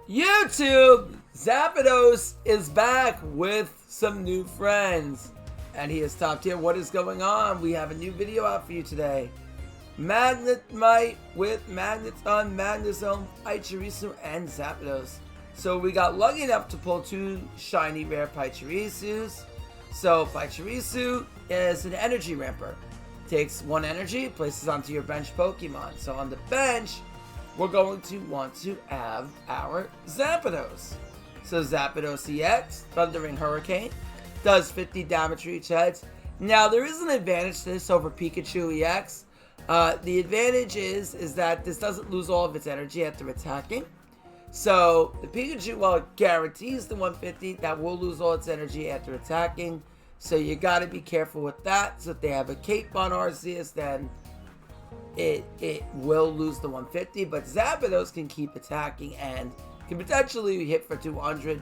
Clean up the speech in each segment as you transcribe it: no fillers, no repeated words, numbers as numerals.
YouTube! Zapdos is back with some new friends. And he is top tier. What is going on? We have a new video out for you today. Magnemite with Magnezone, Magnezone, Pachirisu, and Zapdos. So we got lucky enough to pull two shiny rare Pachirisus. So Pachirisu is an energy ramper. Takes one energy, places onto your bench Pokemon. So on the bench, we're going to want to have our Zapdos. So Zapdos EX, Thundering Hurricane, does 50 damage for each head. Now there is an advantage to this over Pikachu EX. The advantage is that this doesn't lose all of its energy after attacking. So the Pikachu, while it guarantees the 150, that will lose all its energy after attacking. So you got to be careful with that. So if they have a cape on Arceus, then it will lose the 150. But Zapdos can keep attacking and can potentially hit for 200.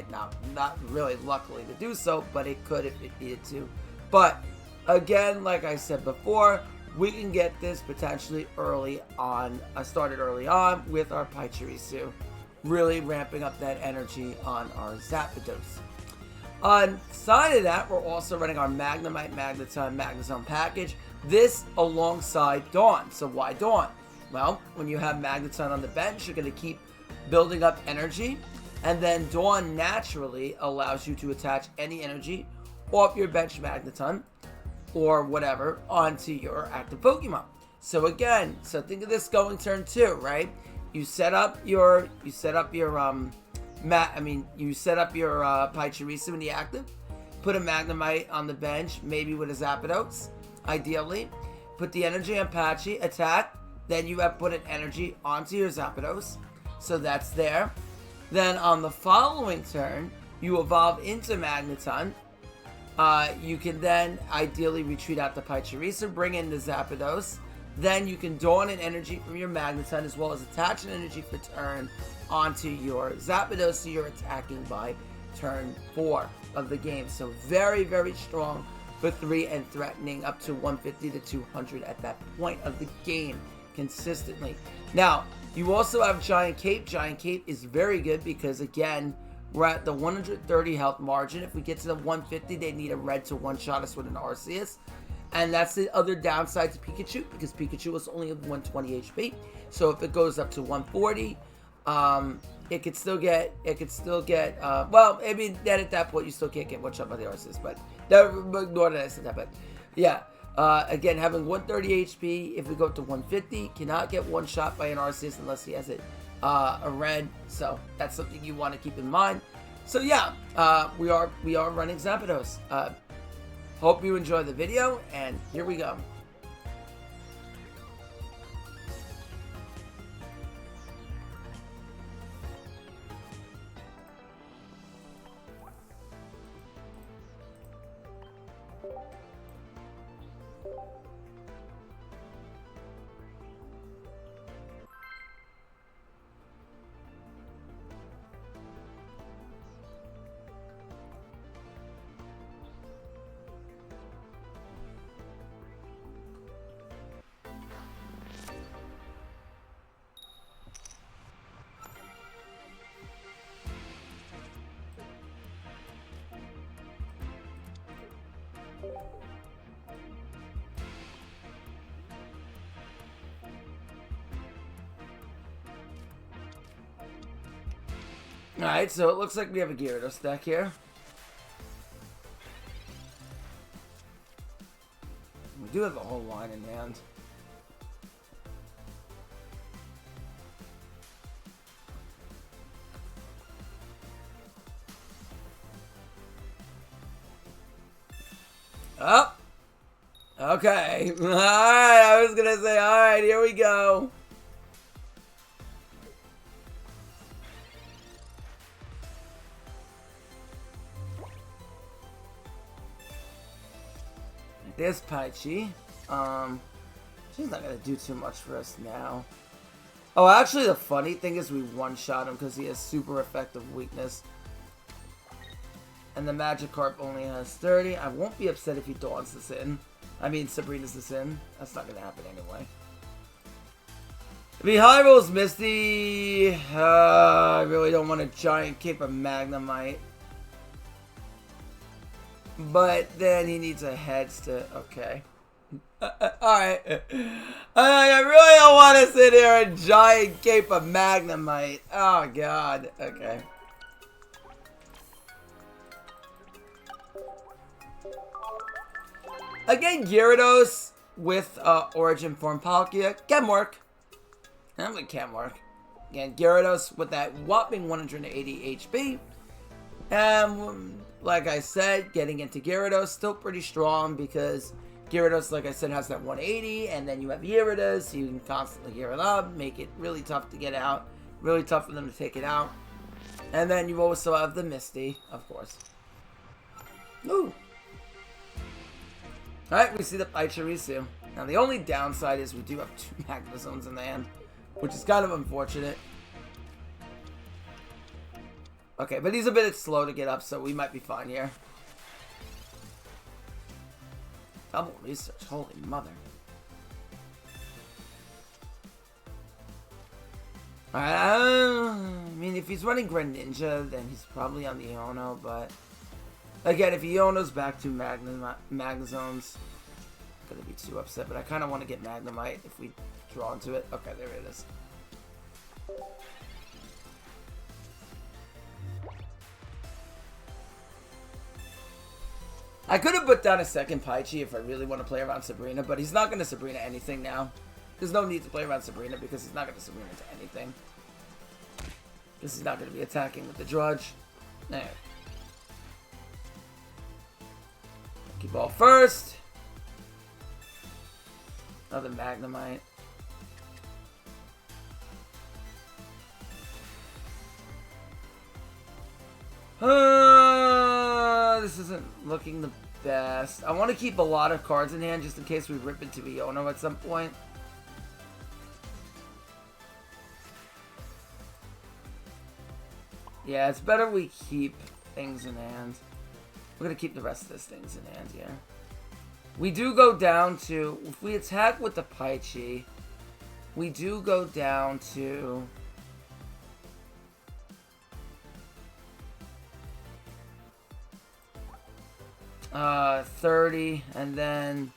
Not really luckily to do so, but it could if it needed to. But again, like I said before, we can get this potentially early on, started early on with our Pachirisu, really ramping up that energy on our Zapdos. On side of that, we're also running our Magnemite, Magnezone, Magnezone package. This alongside Dawn. So why Dawn? Well, when you have Magnezone on the bench, you're going to keep building up energy. And then Dawn naturally allows you to attach any energy off your bench Magnezone or whatever onto your active Pokemon. So again, so think of this going turn 2, right? You set up your Pachirisu in the active, put a Magnemite on the bench, maybe with a Zapdos, ideally. Put the energy on Pachi, attack, then you have put an energy onto your Zapdos. So that's there. Then on the following turn, you evolve into Magnezone. You can then ideally retreat out the Pachirisu, bring in the Zapdos. Then you can Dawn an energy from your Magnezone as well as attach an energy for turn onto your Zapdos, so you're attacking by turn 4 of the game. So very, very strong for 3 and threatening up to 150 to 200 at that point of the game consistently. Now, you also have Giant Cape. Giant Cape is very good because, again, we're at the 130 health margin. If we get to the 150, they need a red to one-shot us with an Arceus. And that's the other downside to Pikachu, because Pikachu was only 120 HP. So if it goes up to 140, it could still get, well, I mean, then at that point, you still can't get one-shot by the Arceus, but ignore that I said that, but yeah. Again, having 130 HP, if we go up to 150, cannot get one shot by an Arceus unless he has a red. So that's something you want to keep in mind. So yeah, we are running Zapdos. Hope you enjoy the video, and here we go. Alright, so it looks like we have a Gyarados deck here. We do have a whole line in hand. Oh! Okay. Alright, I was gonna say, alright, here we go. There's Pachi. She's not gonna do too much for us now. Oh, actually, the funny thing is we one-shot him because he has super effective weakness. And the Magikarp only has 30. I won't be upset if he dawns this in. I mean, Sabrina's this in. That's not gonna happen anyway. Hyrule Misty. I really don't want a giant cape of Magnemite. But then he needs a heads to... Okay. Alright. I really don't want to sit here and giant cape of Magnemite. Oh, God. Okay. Again, Gyarados with Origin Form Palkia. Can work. It can work. Again, Gyarados with that whopping 180 HP. Like I said, getting into Gyarados, still pretty strong because Gyarados, like I said, has that 180, and then you have Gyarados, so you can constantly gear it up, make it really tough to get out, really tough for them to take it out. And then you also have the Misty, of course. Ooh. Alright, we see the Pachirisu. Now, the only downside is we do have 2 Magnezones in the hand, which is kind of unfortunate. Okay, but he's a bit slow to get up, so we might be fine here. Double research, holy mother. Alright, I mean, if he's running Greninja, then he's probably on the Iono, but... Again, if Iono's back to Magnezones, I'm gonna be too upset, but I kind of want to get Magnemite if we draw into it. Okay, there it is. I could have put down a second Paichi if I really want to play around Sabrina, but he's not going to Sabrina anything now. There's no need to play around Sabrina because he's not going to Sabrina to anything. Because he's not going to be attacking with the Drudge. There. Keep ball first. Another Magnemite. This isn't looking the best. I want to keep a lot of cards in hand just in case we rip into Iono at some point. Yeah, it's better we keep things in hand. We're going to keep the rest of this things in hand here. We do go down to... If we attack with the Paichi, we do go down to... 30, and then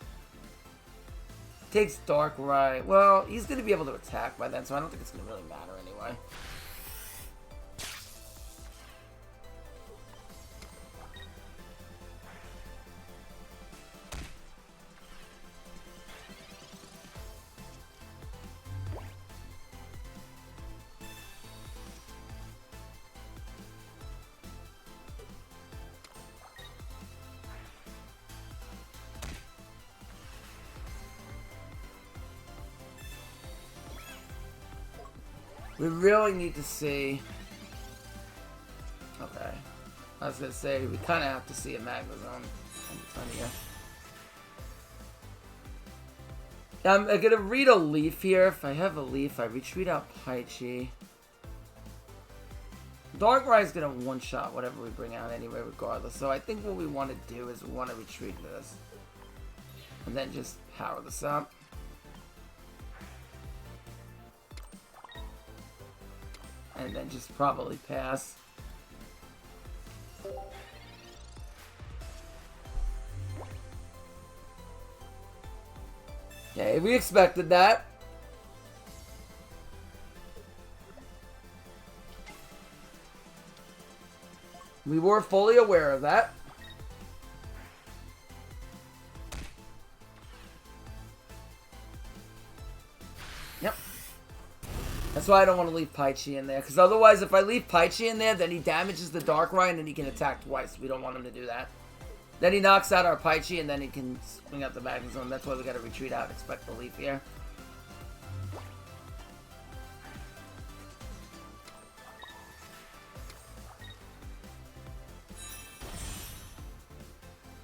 takes Darkrai. Well, he's going to be able to attack by then, so I don't think it's going to really matter anyway. We really need to see... Okay. I was going to say, we kind of have to see a Magnezone in front of you. I'm going to read a Leaf here. If I have a Leaf, I retreat out Paichi. Darkrai is going to one-shot whatever we bring out anyway, regardless. So I think what we want to do is we want to retreat this. And then just power this up. And then just probably pass. Okay, we expected that. We were fully aware of that. Yep. That's why I don't want to leave Paichi in there, because otherwise if I leave Paichi in there, then he damages the Darkrai and then he can attack twice. We don't want him to do that. Then he knocks out our Paichi and then he can swing out the Magnezone. That's why we gotta retreat out and expect the Leaf here.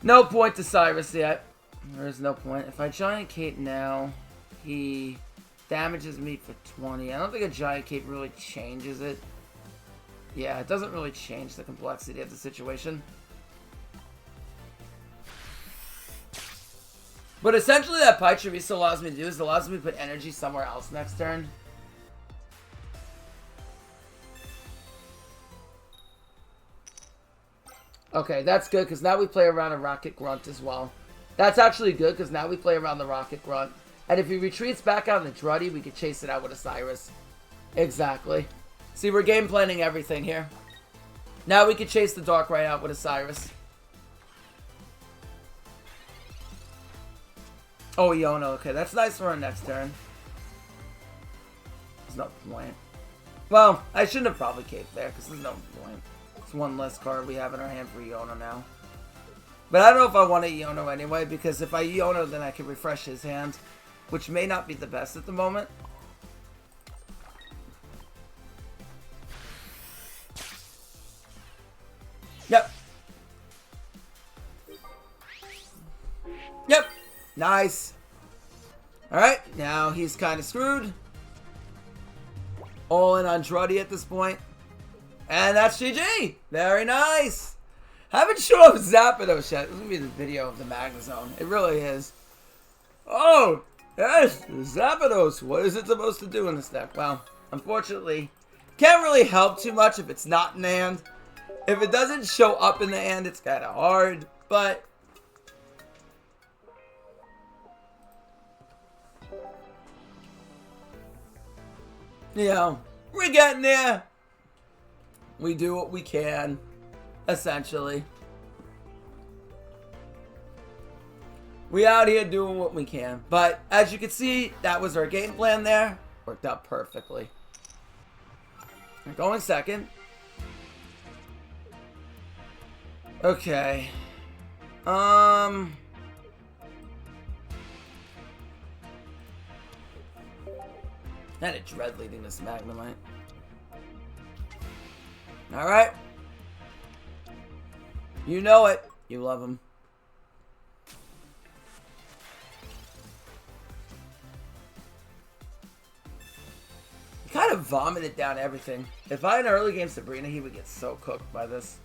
No point to Cyrus yet. There is no point. If I Giant Cape now, he damages me for 20. I don't think a Giant Cape really changes it. Yeah, it doesn't really change the complexity of the situation. But essentially that Pachirisu allows me to do is it allows me to put energy somewhere else next turn. Okay, that's good, because now we play around a Rocket Grunt as well. That's actually good, because now we play around the Rocket Grunt. And if he retreats back out in the Druddy, we could chase it out with a Cyrus. Exactly. See, we're game planning everything here. Now we could chase the Darkrai out with a Cyrus. Oh, Iono. Okay, that's nice for our next turn. There's no point. Well, I shouldn't have probably caved there, because there's no point. It's one less card we have in our hand for Iono now. But I don't know if I want to Iono anyway, because if I Iono, then I can refresh his hand, which may not be the best at the moment. Yep. Yep. Nice. Alright, now he's kind of screwed. All in on Druddy at this point. And that's GG. Very nice. Haven't shown up Zapdos yet. This is going to be the video of the Magnezone. It really is. Oh, yes, Zapdos. What is it supposed to do in this deck? Well, unfortunately, can't really help too much if it's not in the hand. If it doesn't show up in the hand, it's kind of hard, but you know, we're getting there. We do what we can, essentially. We out here doing what we can. But as you can see, that was our game plan there. Worked out perfectly. We're going second. Okay. I had a dread leading this Magnemite. Alright. You know it. You love him. He kind of vomited down everything. If I had an early game Sabrina, he would get so cooked by this.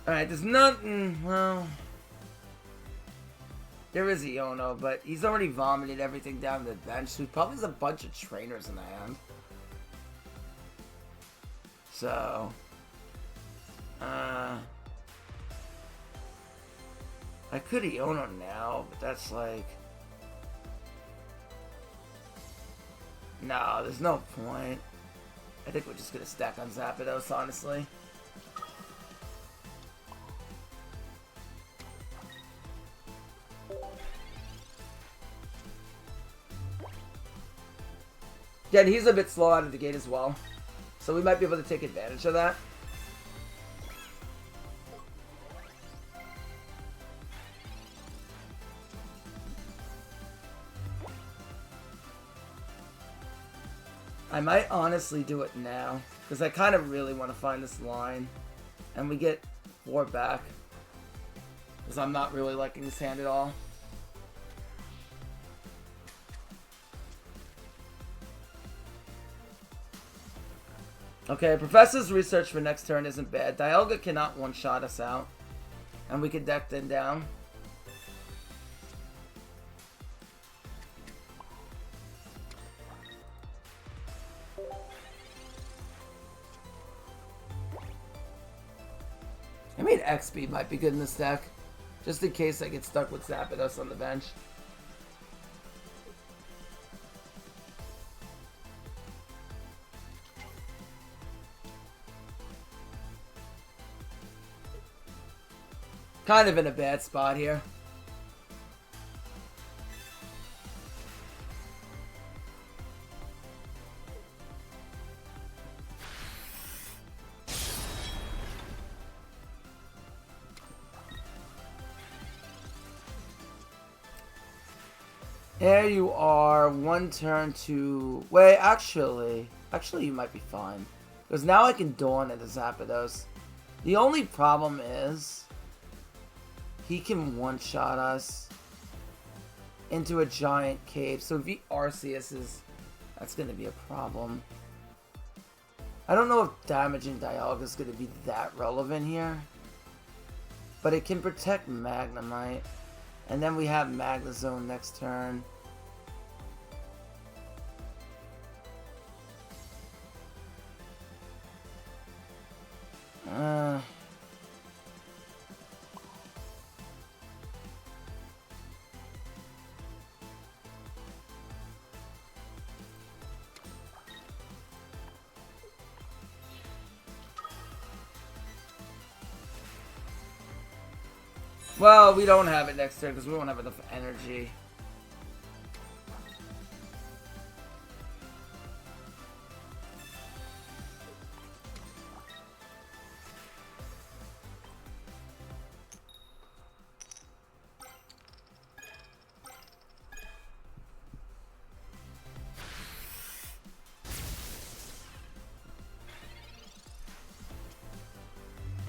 Alright, there's nothing, well, there is Iono, but he's already vomited everything down the bench, so he probably has a bunch of trainers in the hand. So, I could Iono now, but that's like, no, there's no point. I think we're just gonna stack on Zapdos, honestly. Yeah, and he's a bit slow out of the gate as well. So we might be able to take advantage of that. I might honestly do it now, because I kind of really want to find this line. And we get 4 back. Because I'm not really liking this hand at all. Okay, Professor's research for next turn isn't bad. Dialga cannot one-shot us out. And we can deck them down. I mean, X-Speed might be good in this deck. Just in case I get stuck with Zapdos on the bench. Kind of in a bad spot here. There you are, 1 turn to... Wait, actually you might be fine. Because now I can Dawn into Zapdos. The only problem is... he can one-shot us into a giant cave. So if he Arceus, that's going to be a problem. I don't know if damaging Dialga is going to be that relevant here. But it can protect Magnemite. And then we have Magnezone next turn. Well, we don't have it next turn because we won't have enough energy.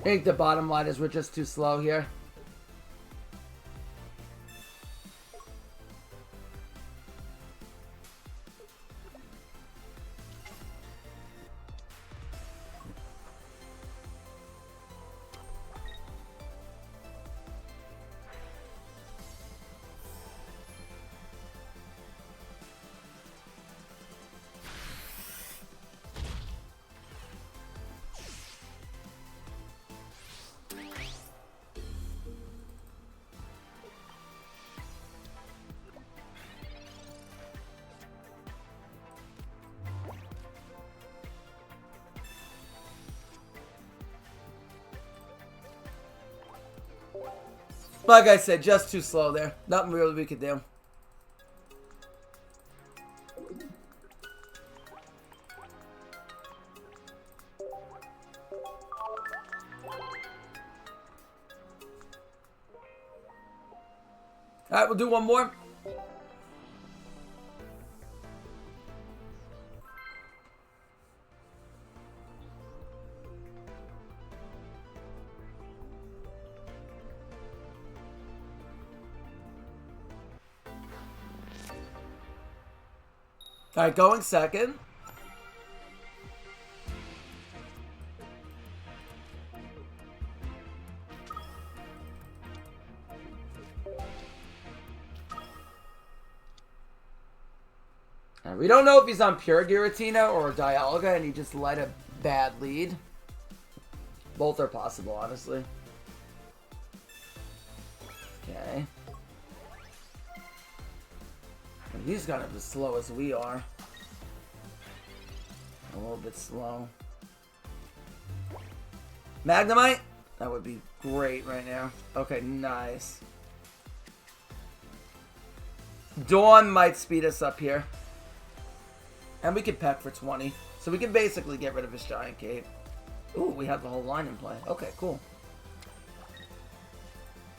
I think the bottom line is we're just too slow here. Like I said, just too slow there. Nothing really we could do. Alright, we'll do one more. Alright, going second. And we don't know if he's on pure Giratina or Dialga and he just let a bad lead. Both are possible, honestly. Okay. And he's kind of as slow as we are. A little bit slow. Magnemite? That would be great right now. Okay, nice. Dawn might speed us up here. And we can peck for 20. So we can basically get rid of his Giant Cape. Ooh, we have the whole line in play. Okay, cool.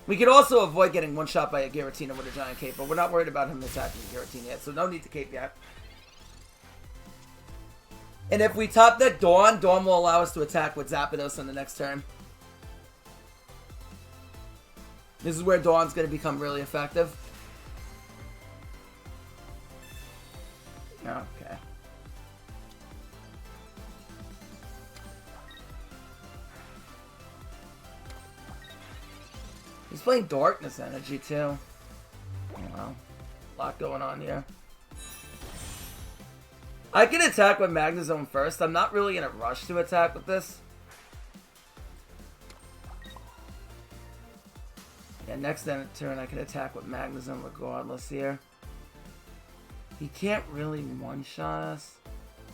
We could also avoid getting one shot by a Giratina with a Giant Cape, but we're not worried about him attacking Giratina yet, so no need to Cape yet. And if we top that Dawn, Dawn will allow us to attack with Zapdos on the next turn. This is where Dawn's going to become really effective. Okay. He's playing Darkness Energy too. Wow. A lot going on here. I can attack with Magnezone first. I'm not really in a rush to attack with this. Yeah, next turn I can attack with Magnezone regardless here. He can't really one-shot us.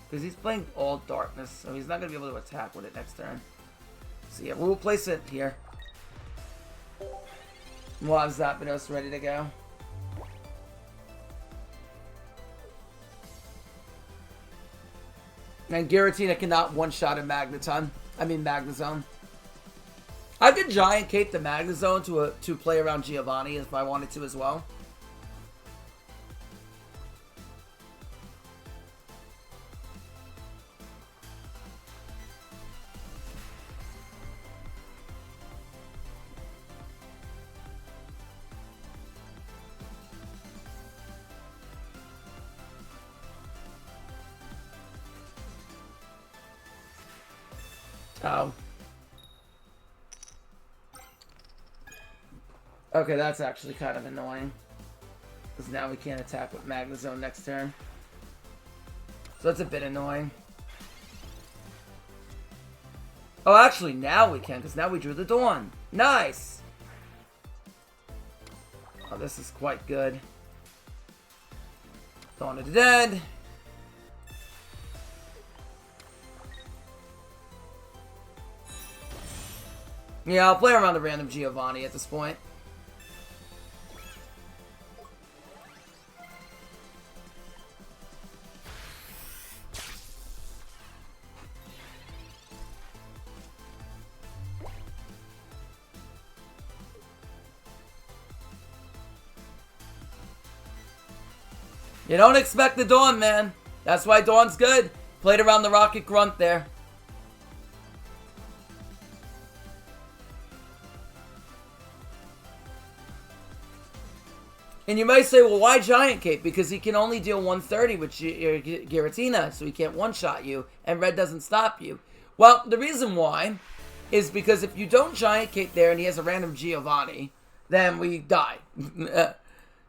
Because he's playing all Darkness, so he's not going to be able to attack with it next turn. So yeah, we'll place it here. We'll have Zapdos ready to go. And Giratina cannot one-shot a Magnezone. I could Giant Cape the Magnezone to play around Giovanni if I wanted to as well. Oh. Okay, that's actually kind of annoying. Because now we can't attack with Magnezone next turn. So that's a bit annoying. Oh, actually, now we can, because now we drew the Dawn. Nice! Oh, this is quite good. Dawn of the Dead. Yeah, I'll play around the random Giovanni at this point. You don't expect the Dawn, man. That's why Dawn's good. Played around the Rocket Grunt there. And you might say, well, why Giant Cape? Because he can only deal 130 with Giratina, so he can't one-shot you, and Red doesn't stop you. Well, the reason why is because if you don't Giant Cape there and he has a random Giovanni, then we die.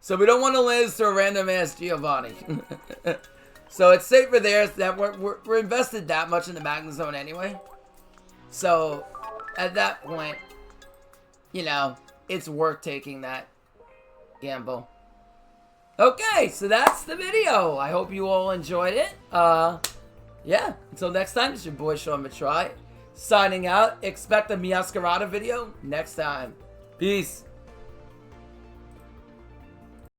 So we don't want to lose to a random-ass Giovanni. So it's safer there that we're invested that much in the Magnezone anyway. So at that point, you know, it's worth taking that gamble. Okay, so that's the video. I hope you all enjoyed it. Yeah, until next time, it's your boy Sean Matry signing out. Expect a Miascarada video next time. Peace.